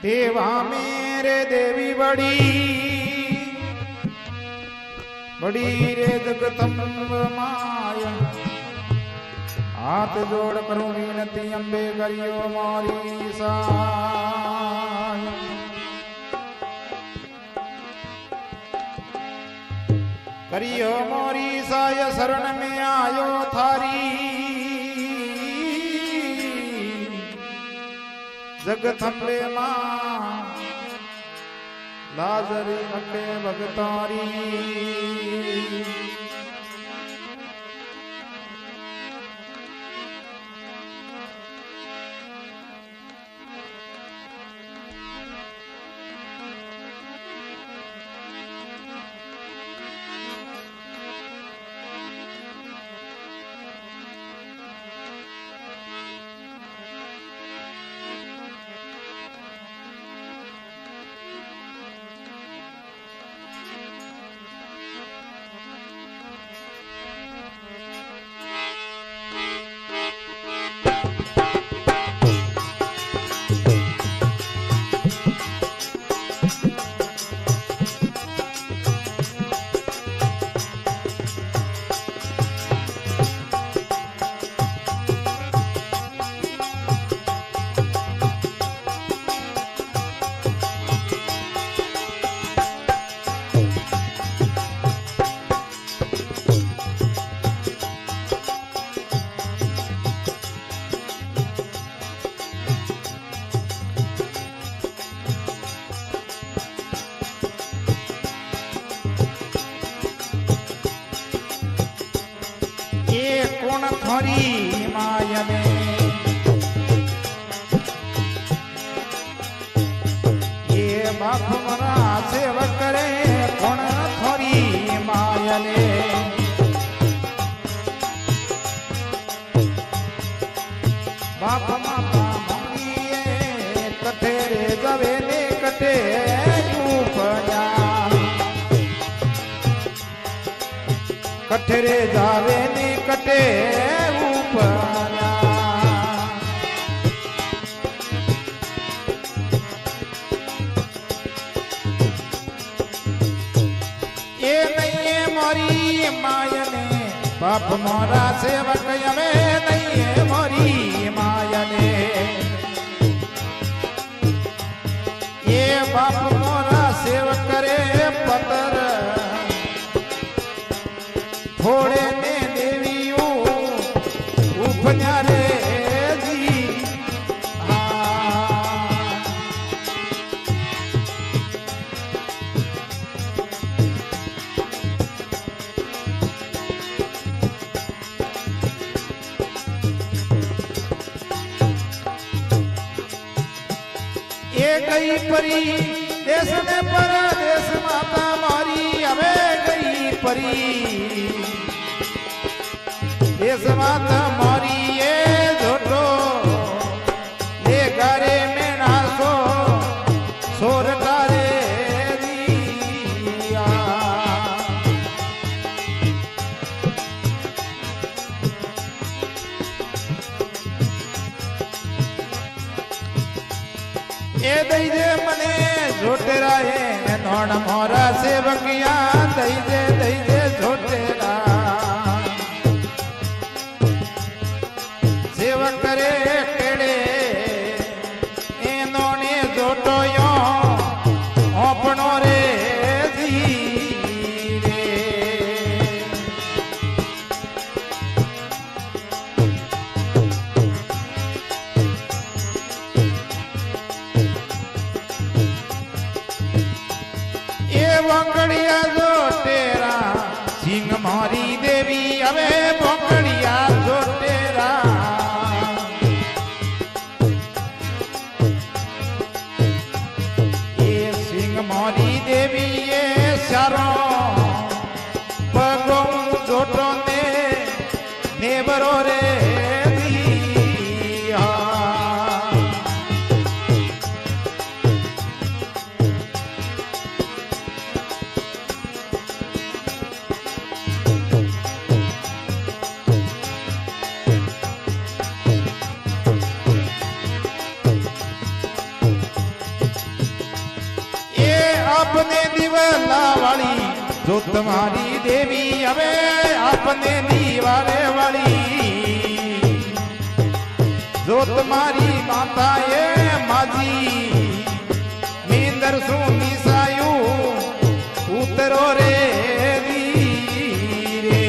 देवा मेरे देवी बड़ी बड़ी रे जगदम्ब माया, हाथ जोड़ करूं विनती अंबे करियो मारी साय। करियो मोरी साय शरण में आयो थारी, जगदम्बे मां लाजरी अके भगतारी। थोरी मायने ये बाप मरा सेवक करे कौन थोरी मायने। बाप माता मम्मी कटे रे जवे ने कटे यूपना, कटे रे जावे ने कटे ऊपना। ये नहीं है मोरी मायने बाप मोरा सेवक यमे, नहीं है मोरी मायने ये बाप मोरा सेवक करे पतर थोड़े ने देवियों उपन्या रे जी। ये गई परी देश में परदेश माता मारी, अबे गई परी देश माता मारी ये झोटो ले गारे में नासो सोर तारे दिया। ये दई दे मने झोटेरा है नौन मोरा सेवकिया, दई दे झोटेरा सेवक करे केड़े एनो ने जोटो यो अपनो रे धीरे। ये वंगड़िया जोटेरा सिंह मारी देवी, अबे वंगड़िया जोटेरा मारी देवी ये सारो आपने दिवाला वाली जो तुम्हारी देवी हवे आपने दीवारे वाली जो तुम्हारी माता ये माजी नींदर सुनी सायु उतरो रे वीरे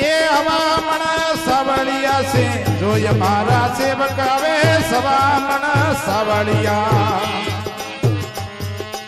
ये हवा मन सावलिया से जो हमारा सेवक आवे सवा मन सावलिया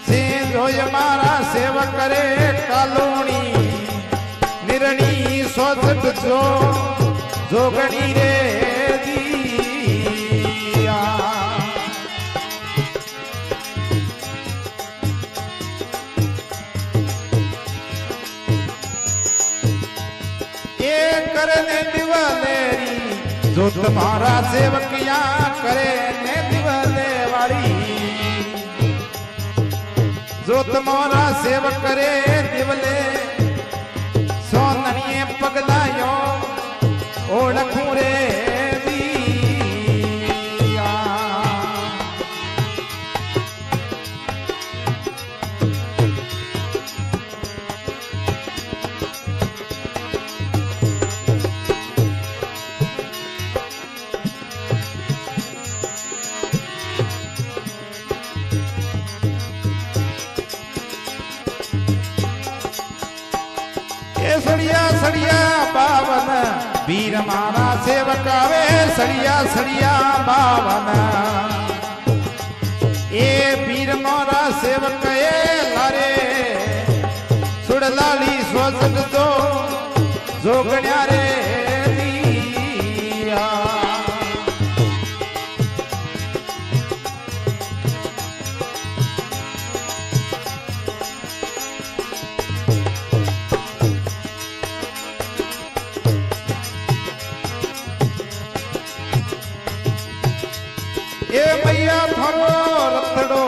से जो हमारा सेवक करे कालोनी निरणी सोचत जो जोगणी रे दिया ये करने दिवालेरी जो तुम्हारा सेवक यहाँ करे ने दिवाले वाली जो तुम्हारा सेवक करे दिवले सोननिए पगलायो ओळखूं रे दिया सड़िया सड़िया बावन वीर मारा सेवक आवे सड़िया सड़िया बावन ए वीर मारा सेवक ए लारे सुड़लाली सोचत जो जोगण्या रे दिया ए मैया थारो रतड़ो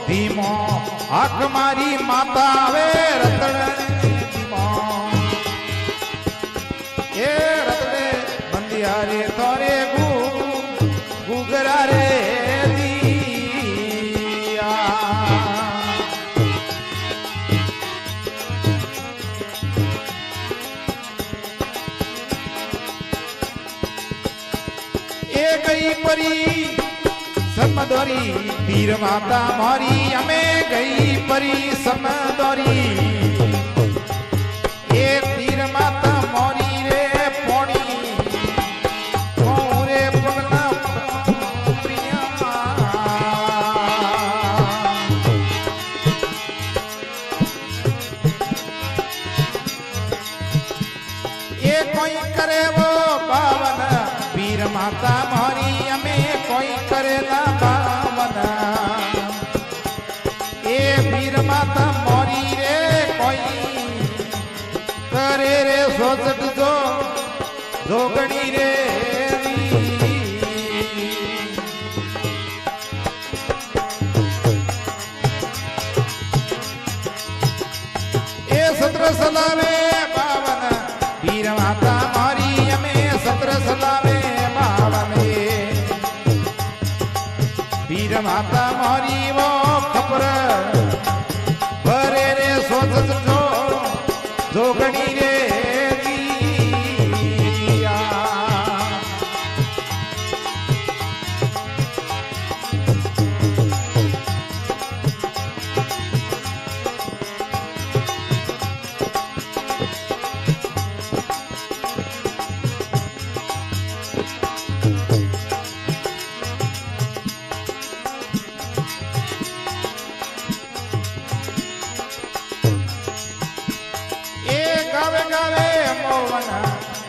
धीमो आख मारी माता आवे रतड़ धीमो ए रतड़े बंदिया रे तोरे गुगरा रे दिया ए गई परी समदोरी वीर माता मारी हमें गई परी समदोरी एक वीर माता मोरी रे पोनी रे पगला प्रिया ये कोई करे वो पावन वीर माता मोरी हमें कोई करे ना पावन ए वीर माता मोरी रे कोई करे रे सोचत जो जोगणी रे ए सत्र सलावे पावन वीर माता मोरी हमें सत्र सलावे पावन वीर माता मोरी वो खबर भरे रे सोचत जो जोगणी रे दिया गावे गावे मोवन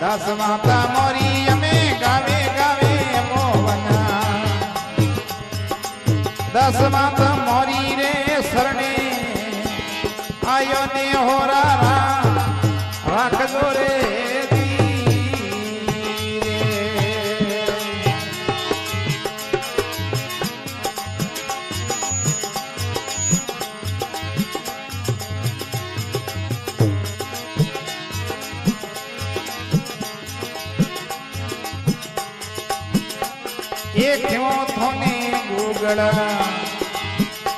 दास माता मोरी हमें गावे गावे मोवन दास माता मोरी रे शरणे आयो ने हो राख दो रे क्यों थोने गूगल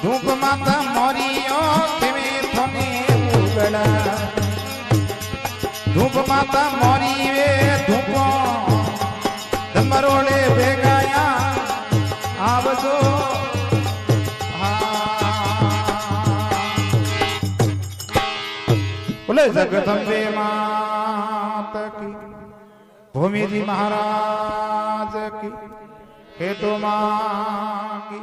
धूप माता मोरियो खेवे थोने गूगल धूप माता मोरी वे धूपो डमरोले बेगाया आवजो बोले जगदम्बे मात की भूमि जी महाराज की हेतु माँ की